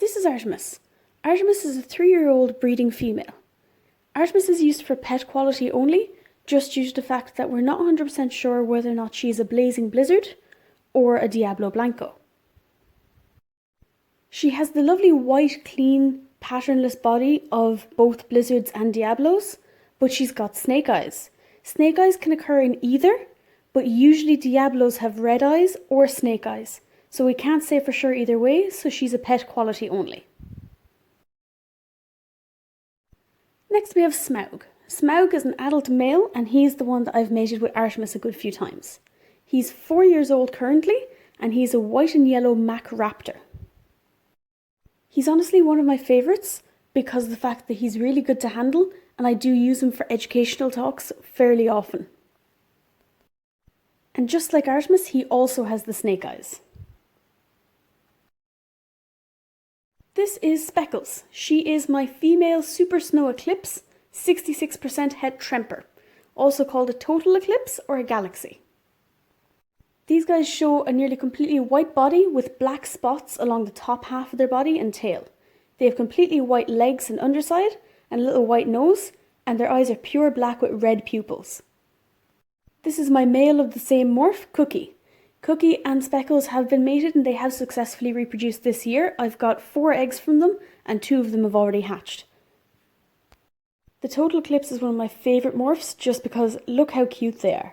This is Artemis. Artemis is a 3-year-old breeding female. Artemis is used for pet quality only, just due to the fact that we're not 100% sure whether or not she is a blazing blizzard or a Diablo Blanco. She has the lovely white, clean, patternless body of both blizzards and Diablos, but she's got snake eyes. Snake eyes can occur in either, but usually Diablos have red eyes or snake eyes, so we can't say for sure either way, so she's a pet quality only. Next we have Smaug. Smaug is an adult male and he's the one that I've mated with Artemis a good few times. He's 4 years old currently and he's a white and yellow Mac Raptor. He's honestly one of my favourites because of the fact that he's really good to handle and I do use him for educational talks fairly often. And just like Artemis, he also has the snake eyes. This is Speckles. She is my female Super Snow Eclipse 66% het tremper, also called a total eclipse or a galaxy. These guys show a nearly completely white body with black spots along the top half of their body and tail. They have completely white legs and underside and a little white nose, and their eyes are pure black with red pupils. This is my male of the same morph, Cookie. Cookie and Speckles have been mated and they have successfully reproduced this year. I've got 4 eggs from them and 2 of them have already hatched. The total eclipse is one of my favourite morphs just because look how cute they are.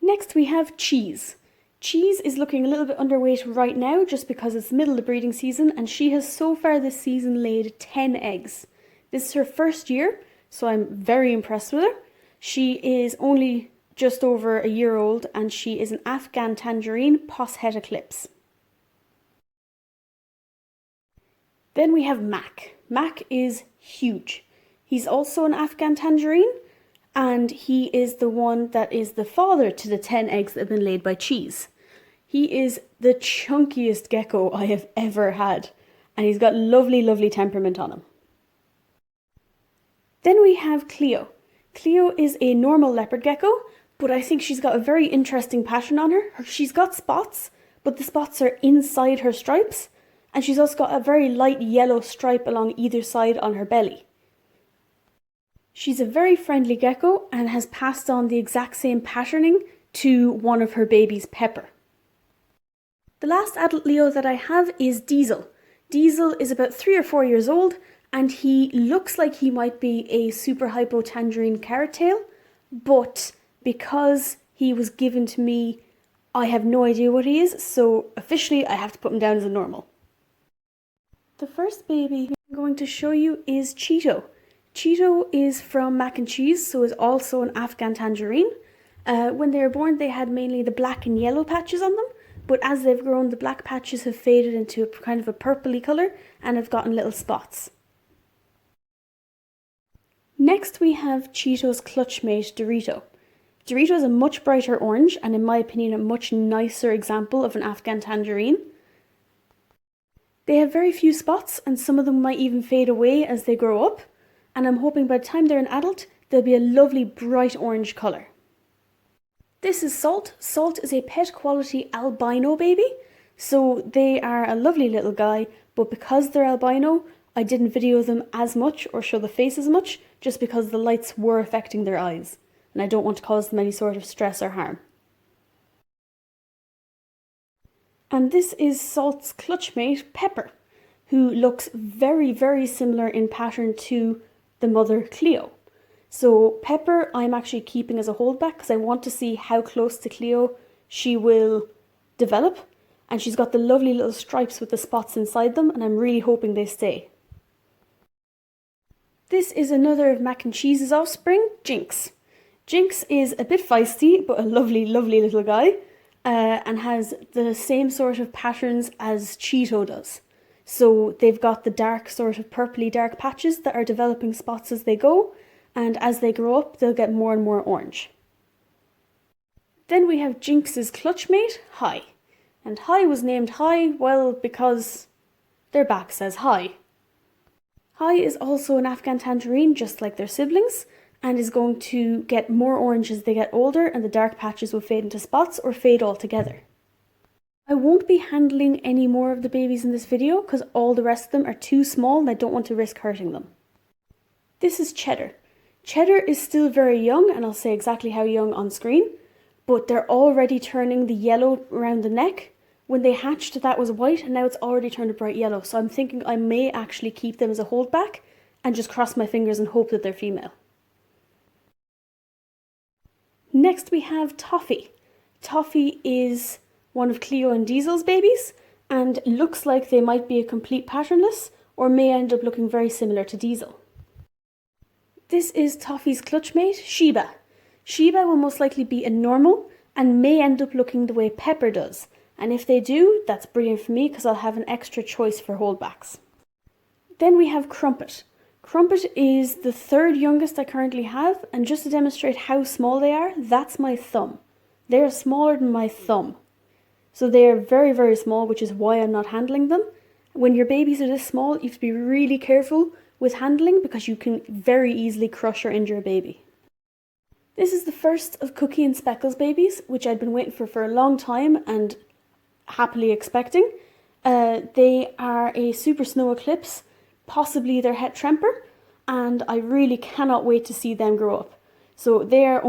Next we have Cheese. Cheese is looking a little bit underweight right now just because it's the middle of the breeding season and she has so far this season laid 10 eggs. This is her first year, so I'm very impressed with her. She is only just over a year old and she is an Afghan Tangerine Poshet Eclipse. Then we have Mac. Mac is huge. He's also an Afghan Tangerine and he is the one that is the father to the 10 eggs that have been laid by Cheese. He is the chunkiest gecko I have ever had and he's got lovely temperament on him. Then we have Cleo. Cleo is a normal leopard gecko, but I think she's got a very interesting pattern on her. She's got spots, but the spots are inside her stripes, and she's also got a very light yellow stripe along either side on her belly. She's a very friendly gecko and has passed on the exact same patterning to one of her babies, Pepper. The last adult Leo that I have is Diesel. Diesel is about 3 or 4 years old, and he looks like he might be a super hypo tangerine carrot tail, but because he was given to me, I have no idea what he is, so officially I have to put him down as a normal. The first baby I'm going to show you is Cheeto. Cheeto is from Mac and Cheese, so is also an Afghan Tangerine. When they were born, they had mainly the black and yellow patches on them, but as they've grown, the black patches have faded into a kind of a purpley colour and have gotten little spots. Next we have Cheeto's clutchmate, Dorito. Dorito is a much brighter orange and in my opinion a much nicer example of an Afghan Tangerine. They have very few spots and some of them might even fade away as they grow up, and I'm hoping by the time they're an adult they'll be a lovely bright orange colour. This is Salt. Salt is a pet quality albino baby, so they are a lovely little guy, but because they're albino I didn't video them as much or show the face as much just because the lights were affecting their eyes and I don't want to cause them any sort of stress or harm. And this is Salt's clutchmate, Pepper, who looks very similar in pattern to the mother, Cleo. So Pepper I'm actually keeping as a holdback because I want to see how close to Cleo she will develop, and she's got the lovely little stripes with the spots inside them and I'm really hoping they stay. This is another of Mac and Cheese's offspring, Jinx. Jinx is a bit feisty, but a lovely little guy, and has the same sort of patterns as Cheeto does. So they've got the dark sort of purpley dark patches that are developing spots as they go, and as they grow up they'll get more and more orange. Then we have Jinx's clutchmate, Hi. And Hi was named Hi, well, because their back says hi. Hi is also an Afghan Tangerine just like their siblings and is going to get more orange as they get older and the dark patches will fade into spots or fade altogether. I won't be handling any more of the babies in this video because all the rest of them are too small and I don't want to risk hurting them. This is Cheddar. Cheddar is still very young, and I'll say exactly how young on screen, but they're already turning the yellow around the neck. When they hatched, that was white, and now it's already turned a bright yellow, so I'm thinking I may actually keep them as a holdback and just cross my fingers and hope that they're female. Next we have Toffee. Toffee is one of Cleo and Diesel's babies, and looks like they might be a complete patternless, or may end up looking very similar to Diesel. This is Toffee's clutchmate, Sheba. Sheba will most likely be a normal and may end up looking the way Pepper does. And if they do, that's brilliant for me because I'll have an extra choice for holdbacks. Then we have Crumpet. Crumpet is the third youngest I currently have, and just to demonstrate how small they are, that's my thumb. They're smaller than my thumb. So they're very, very small, which is why I'm not handling them. When your babies are this small, you have to be really careful with handling because you can very easily crush or injure a baby. This is the first of Cookie and Speckle's babies, which I'd been waiting for a long time and happily expecting. They are a Super Snow Eclipse, possibly their het Tremper, and I really cannot wait to see them grow up. So they're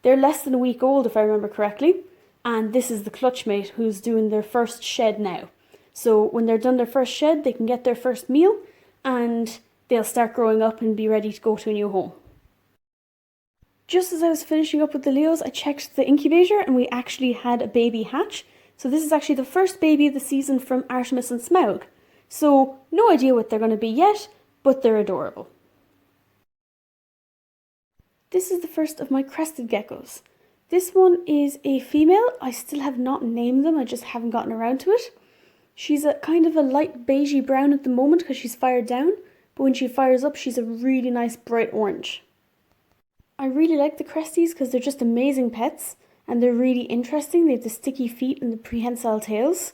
less than a week old if I remember correctly, and this is the clutchmate who's doing their first shed now. So when they're done their first shed, they can get their first meal, and they'll start growing up and be ready to go to a new home. Just as I was finishing up with the Leos, I checked the incubator and we actually had a baby hatch. So this is actually the first baby of the season from Artemis and Smaug. So no idea what they're going to be yet, but they're adorable. This is the first of my crested geckos. This one is a female. I still have not named them, I just haven't gotten around to it. She's a kind of a light beigey brown at the moment because she's fired down, but when she fires up, she's a really nice bright orange. I really like the cresties because they're just amazing pets and they're really interesting. They have the sticky feet and the prehensile tails.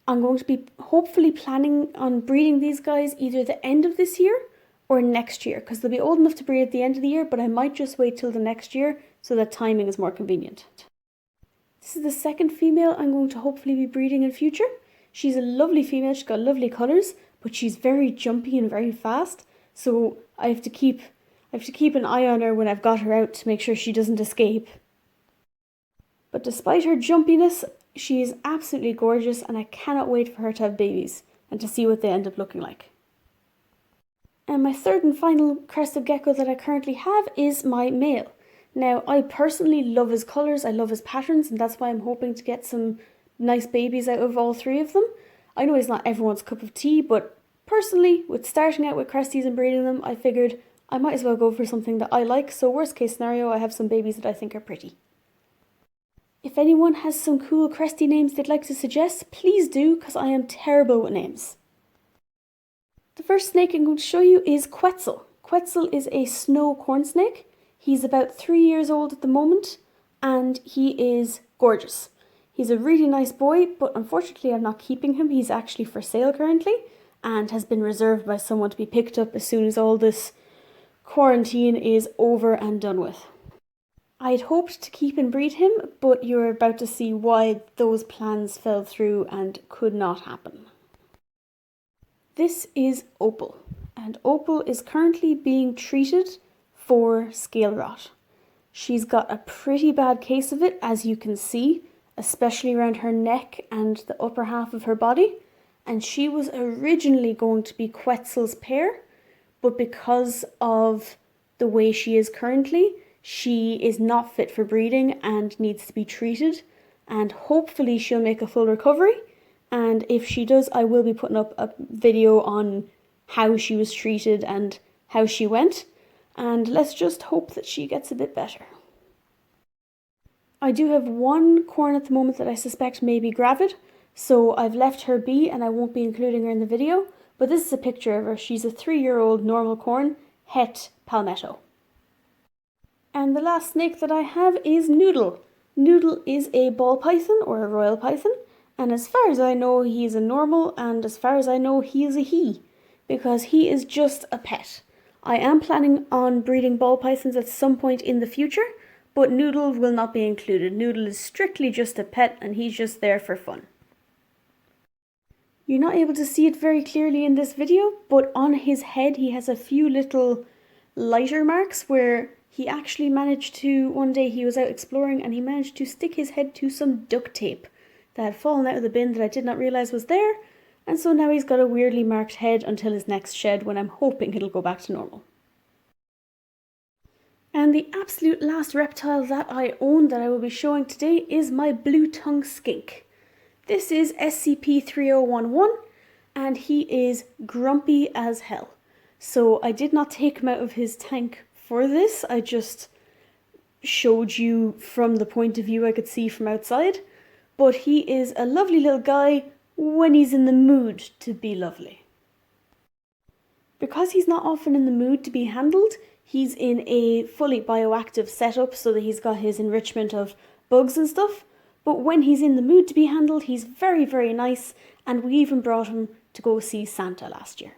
I'm going to be hopefully planning on breeding these guys either the end of this year or next year because they'll be old enough to breed at the end of the year, but I might just wait till the next year so that timing is more convenient. This is the second female I'm going to hopefully be breeding in future. She's a lovely female, she's got lovely colours, but she's very jumpy and very fast, so I have to keep an eye on her when I've got her out to make sure she doesn't escape. But despite her jumpiness, she is absolutely gorgeous and I cannot wait for her to have babies and to see what they end up looking like. And my third and final crested gecko that I currently have is my male. Now, I personally love his colours, I love his patterns, and that's why I'm hoping to get some nice babies out of all three of them. I know he's not everyone's cup of tea, but personally, with starting out with cresties and breeding them, I figured I might as well go for something that I like, so worst case scenario, I have some babies that I think are pretty. If anyone has some cool cresty names they'd like to suggest, please do, because I am terrible with names. The first snake I'm going to show you is Quetzal. Quetzal is a snow corn snake. He's about 3 years old at the moment, and he is gorgeous. He's a really nice boy, but unfortunately I'm not keeping him. He's actually for sale currently, and has been reserved by someone to be picked up as soon as all this quarantine is over and done with. I'd hoped to keep and breed him, but you're about to see why those plans fell through and could not happen. This is Opal, and Opal is currently being treated for scale rot. She's got a pretty bad case of it, as you can see, especially around her neck and the upper half of her body, and she was originally going to be Quetzal's pair, but because of the way she is currently, she is not fit for breeding and needs to be treated, and hopefully she'll make a full recovery, and if she does, I will be putting up a video on how she was treated and how she went, and let's just hope that she gets a bit better. I do have one corn at the moment that I suspect may be gravid, so I've left her be and I won't be including her in the video, but this is a picture of her. She's a 3-year-old normal corn, het palmetto. And the last snake that I have is Noodle. Noodle is a ball python or a royal python, and as far as I know he is a normal, and as far as I know he is a he, because he is just a pet. I am planning on breeding ball pythons at some point in the future, but Noodle will not be included. Noodle is strictly just a pet and he's just there for fun. You're not able to see it very clearly in this video, but on his head he has a few little lighter marks where he actually managed to, one day he was out exploring and he managed to stick his head to some duct tape that had fallen out of the bin that I did not realise was there, and so now he's got a weirdly marked head until his next shed, when I'm hoping it'll go back to normal. And the absolute last reptile that I own that I will be showing today is my blue-tongued skink. This is SCP-3011 and he is grumpy as hell. So I did not take him out of his tank for this, I just showed you from the point of view I could see from outside. But he is a lovely little guy when he's in the mood to be lovely. Because he's not often in the mood to be handled, he's in a fully bioactive setup so that he's got his enrichment of bugs and stuff. But when he's in the mood to be handled, he's very, very nice, and we even brought him to go see Santa last year.